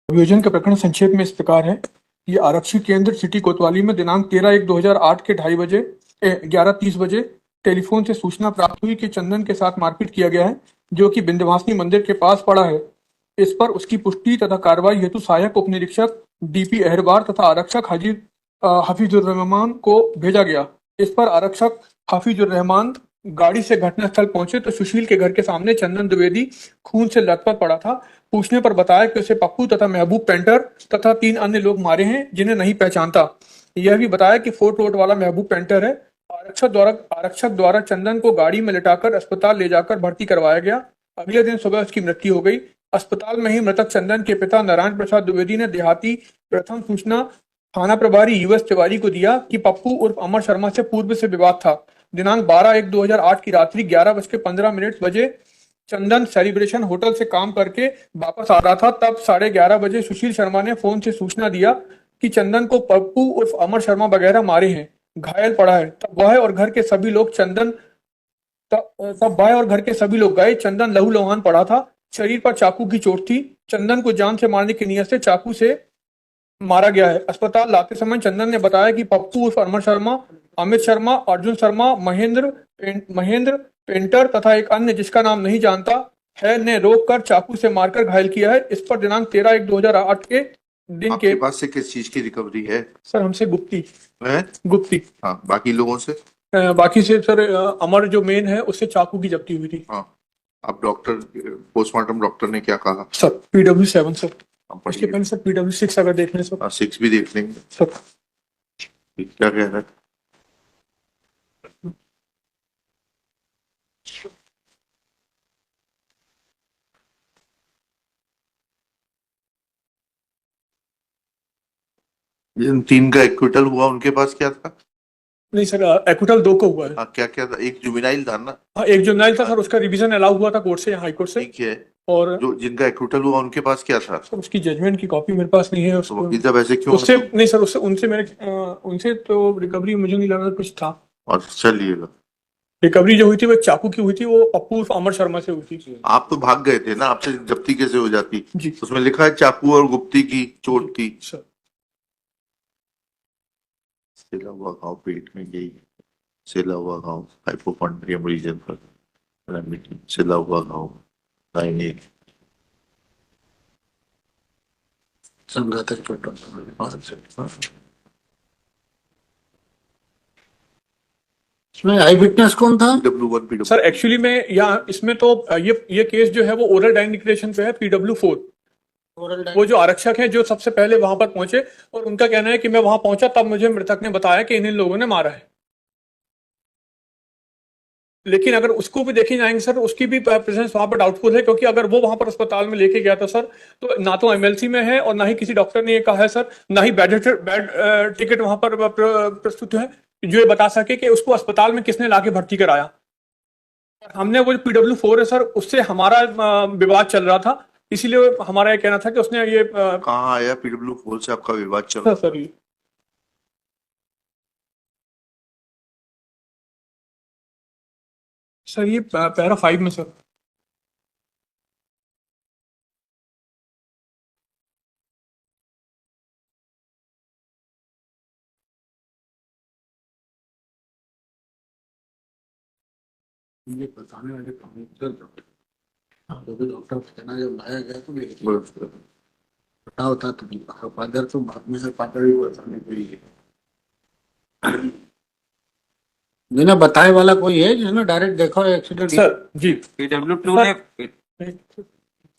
अभियोजन का प्रकरण संक्षेप में इस प्रकार है। ये आरक्षी केंद्र सिटी कोतवाली में दिनांक 13/1/2008 के 11:30 बजे टेलीफोन से सूचना प्राप्त हुई कि चंदन के साथ मारपीट किया गया है, जो कि विंध्यवासिनी मंदिर के पास पड़ा है। इस पर उसकी पुष्टि तथा कार्रवाई हेतु सहायक उप निरीक्षक डीपी अहरबार तथा आरक्षक हफीजुर रहमान को भेजा गया। इस पर आरक्षक हफीजुर रहमान गाड़ी से घटनास्थल पहुंचे तो सुशील के घर के सामने चंदन द्विवेदी खून से लथपथ पड़ा था। पूछने पर बताया कि उसे पप्पू तथा महबूब पेंटर तथा 3 अन्य लोग मारे हैं, जिन्हें नहीं पहचानता। यह भी बताया कि फोर्ट रोड वाला महबूब पेंटर है। आरक्षक द्वारा चंदन को गाड़ी में लिटाकर अस्पताल ले जाकर भर्ती करवाया गया। अगले दिन सुबह उसकी मृत्यु हो गई। अस्पताल में ही मृतक चंदन के पिता नारायण प्रसाद द्विवेदी ने देहाती प्रथम सूचना थाना प्रभारी यूएस तिवारी को दिया कि पप्पू उर्फ अमर शर्मा से पूर्व से विवाद था। दिनांक 12/1/2008 की रात्रि 11:15 बजे चंदन सेलिब्रेशन होटल से काम करके वापस आ रहा था। तब 11:30 बजे सुशील शर्मा ने फोन से सूचना दिया कि चंदन को पप्पू उर्फ अमर शर्मा वगैरह मारे हैं, घायल पड़ा है। तब वह और घर के सभी लोग गए। चंदन लहूलुहान पड़ा था, शरीर पर चाकू की चोट थी। चंदन को जान से मारने की नीयत से चाकू से मारा गया है। अस्पताल लाते समय चंदन ने बताया कि पप्पू उर्फ अमर शर्मा, अमित शर्मा, अर्जुन शर्मा, महेंद्र पेंटर तथा एक अन्य जिसका नाम नहीं जानता है ने रोककर चाकू से मारकर घायल किया है। इस पर दिनांक 13/1/2008 के दिन आपके पास से किस चीज की रिकवरी है? सर हमसे गुप्ती है? गुप्ती। हाँ, बाकी लोगों से? बाकी से सर अमर जो मेन है उससे चाकू की जब्ती हुई थी। हाँ, अब पोस्टमार्टम डॉक्टर ने क्या कहा? Sir PW7 sir. आप उसके पढ़िए। पहले सर PW6 अगर देख लें सर। हाँ, 6 भी देख लेंगे। सर क्या कह रहा है? जिन 3 का एक्विटल हुआ उनके पास क्या था? नहीं सर, एक्विटल 2 को हुआ है। हाँ, क्या क्या था? एक जुवेनाइल था ना? हाँ, एक जुवेनाइल था सर, उसका रिवीजन अलाउ हुआ था कोर्ट से, हाई कोर्ट से। ठीक है। और जो जिनका एक्विटल हुआ उनके पास क्या था? सर उसकी जजमेंट की कॉपी मेरे पास नहीं है। तो उसको वकील साहब ऐसे क्यों? उससे नहीं सर, उनसे तो रिकवरी मुझे नहीं लगा कुछ था। और चलिएगा, रिकवरी जो हुई थी वो एक चाकू की हुई थी, वो पप्पू उर्फ अमर शर्मा से हुई थी। आप तो भाग गए थे ना, आपसे जब्ती कैसे हो जाती? जी उसमें लिखा है चाकू और गुप्ती की चोट थी। सर। सिला हुआ घाव पेट में गई, सिला हुआ घाव हाइपोकॉन्ड्रियम रीजन पर, सिला हुआ घाव गायनेक संघातक चोट। इसमें आई विटनेस कौन था? PW1 सर एक्चुअली में यहाँ इसमें तो ये केस जो है वो ओरल डायरेक्शन पे है, PW4। वो जो आरक्षक हैं जो सबसे पहले वहां पर पहुंचे, और उनका कहना है कि मैं वहां पहुंचा तब मुझे मृतक ने बताया कि इन लोगों ने मारा है। लेकिन अगर उसको भी देखे जाएंगे सर, उसकी भी प्रेजेंस वहां पर डाउटफुल है, क्योंकि अगर वो वहां पर अस्पताल में लेके गया था सर, तो ना तो MLC में है और ना ही किसी डॉक्टर ने ये कहा है सर, ना ही बैड टिकट वहां पर प्रस्तुत है जो ये बता सके कि उसको अस्पताल में किसने लाके भर्ती कराया। हमने वो जो PW4 है सर, उससे हमारा विवाद चल रहा था, इसीलिए हमारा ये कहना था कि उसने ये कहाँ आया? PW4 से आपका विवाद चल रहा? सर ये पैरा 5 में सर। मुझे बताने वाले डॉक्टर कहना जब लाया गया तो पता होता तो फादर तो बाद में से फादर भी बताने को ही है। बिना बताए वाला कोई है जिसने डायरेक्ट देखा हो एक्सीडेंट? सर जी PW2 ने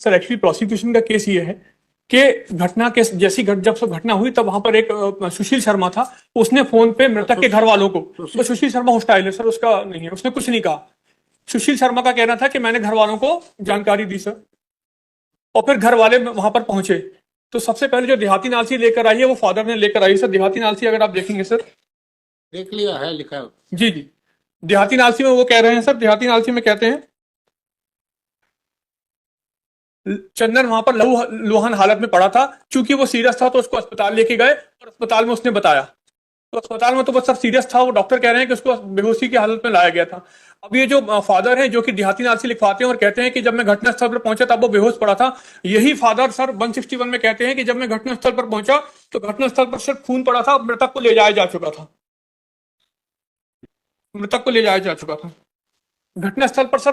सर एक्चुअली प्रोसिक्यूशन का केस ये है कि घटना के जब सब घटना हुई तब वहां पर एक सुशील शर्मा था, उसने फोन पे मृतक के घर वालों को, तो सुशील शर्मा हॉस्टाइल है सर, उसका नहीं है, उसने कुछ नहीं कहा। सुशील शर्मा का कहना था कि मैंने घर वालों को जानकारी दी सर, और फिर घर वाले वहां पर पहुंचे। तो सबसे पहले जो देहाती नालसी लेकर आई है वो फादर ने लेकर आई सर। देहाती नालसी अगर आप देखेंगे सर, देख लिया है, लिखा है। जी देहाती नालसी में वो कह रहे हैं सर, देहाती नालसी में कहते हैं चंदन वहां पर लहूलुहान हालत में पड़ा था, चूंकि वो सीरियस था तो उसको अस्पताल लेके गए, और अस्पताल में उसने बताया, तो अस्पताल में तो वो सब सीरियस था, वो डॉक्टर कह रहे हैं कि उसको बेहोशी की हालत में लाया गया था। अब ये जो फादर हैं जो कि देहाती नाल से लिखवाते हैं और कहते हैं कि जब मैं घटनास्थल पर पहुंचा तब वो बेहोश पड़ा था, यही फादर सर 161 में कहते हैं कि जब मैं घटनास्थल पर पहुंचा तो घटनास्थल पर सिर्फ खून पड़ा था, मृतक को ले जाया जा चुका था, मृतक को ले जाया जा चुका था। घटनास्थल पर सर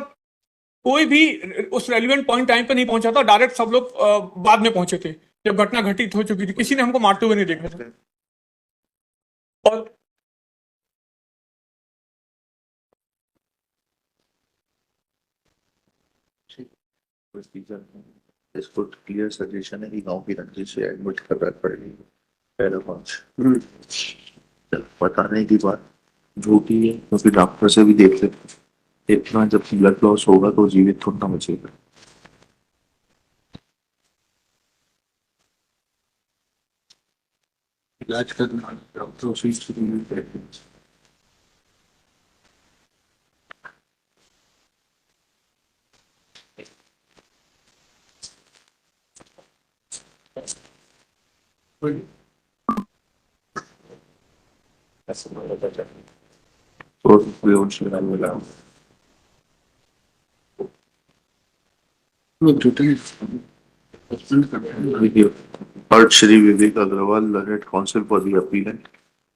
कोई भी उस रेलिवेंट पॉइंट टाइम पे नहीं पहुंचा था, डायरेक्ट सब लोग बाद में पहुंचे थे जब घटना घटित हो चुकी थी, किसी ने हमको मारते हुए नहीं देखा था। और प्रोसीजर इसको क्लियर सजेशन है कि गांव की रंजिश से एडमिट करना पड़ेगी पहला पांच बताने की बात झूठी है, क्योंकि डॉक्टर से भी देख लेते इतना जब ब्लड लॉस होगा तो जीवित थोड़ा ना बचेगा। इलाज करना डॉक्टर उसी से मिलते हैं। तो बेहोश मिला लोग झूठे हस्बैंड करते हैं। video. Heard Shri Vivek Agrawal, learned counsel for the appellant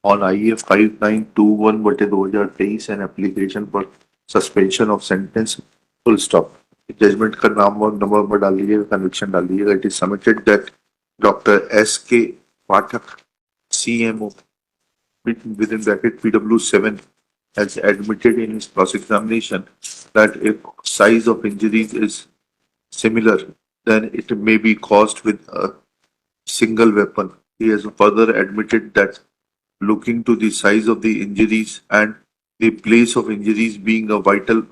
on IF 5921/2023 an application for suspension of sentence full stop. Judgment का नाम और नंबर डाल लीजिएगा, कन्विक्शन डाल लीजिएगा. It is submitted that Dr. S.K. Pathak, CMO, within bracket PW7, has admitted in his cross-examination that if size of injuries is similar, then it may be caused with a single weapon. He has further admitted that looking to the size of the injuries and the place of injuries being on vital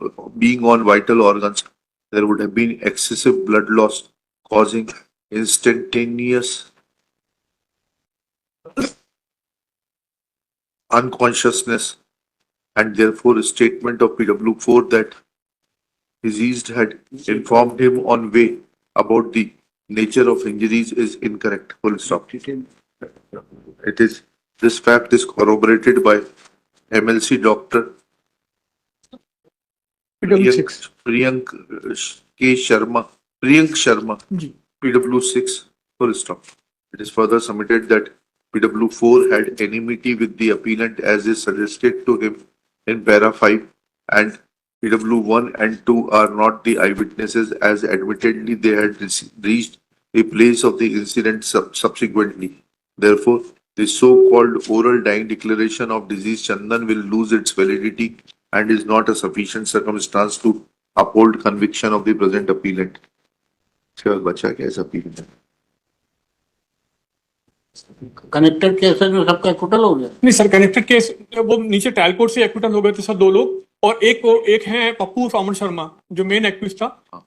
organs, there would have been excessive blood loss causing instantaneous unconsciousness, and therefore a statement of PW4 that deceased had informed him on way about the nature of injuries is incorrect. Full stop. It is, this fact is corroborated by MLC Doctor PW6 Priyank Sharma, ji PW6. Full stop. It is further submitted that PW4 had enmity with the appellant as is suggested to him in para 5, and PW1 and 2 are not the eyewitnesses as admittedly they had reached the place of the incident subsequently. Therefore, the so-called oral dying declaration of deceased Chandan will lose its validity and is not a sufficient circumstance to uphold conviction of the present appellant. इसके बाद बचा क्या इस appellant? Connected case में सबका total हो गया। नहीं सर, कनेक्टेड केस वो नीचे ट्रायल कोर्ट से एक्विटल हो गए थे सर 2 लोग, और एक है पप्पू सामन शर्मा जो मेन एक्यूज था,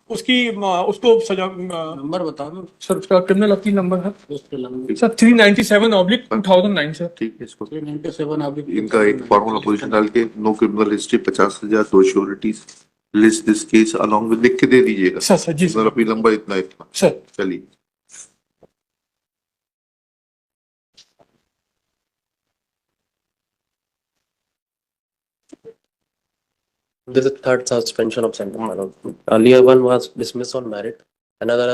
उसको सजा नंबर बता दो सर, उसका क्रिमिनल अपील नंबर है उसके लंबे सर 397/2009 सर। ठीक है, इसको 397 अभी इनका एक फॉर्मूला पोजीशन डाल के नो क्रिमिनल हिस्ट्री 50,000 दो sureties list this case along with लिख के दे दीजिएगा सर जी क्रिमिनल अपील नंबर इतना सर। चलिए। This is third suspension of sentence. Earlier one was dismissed on merit. Another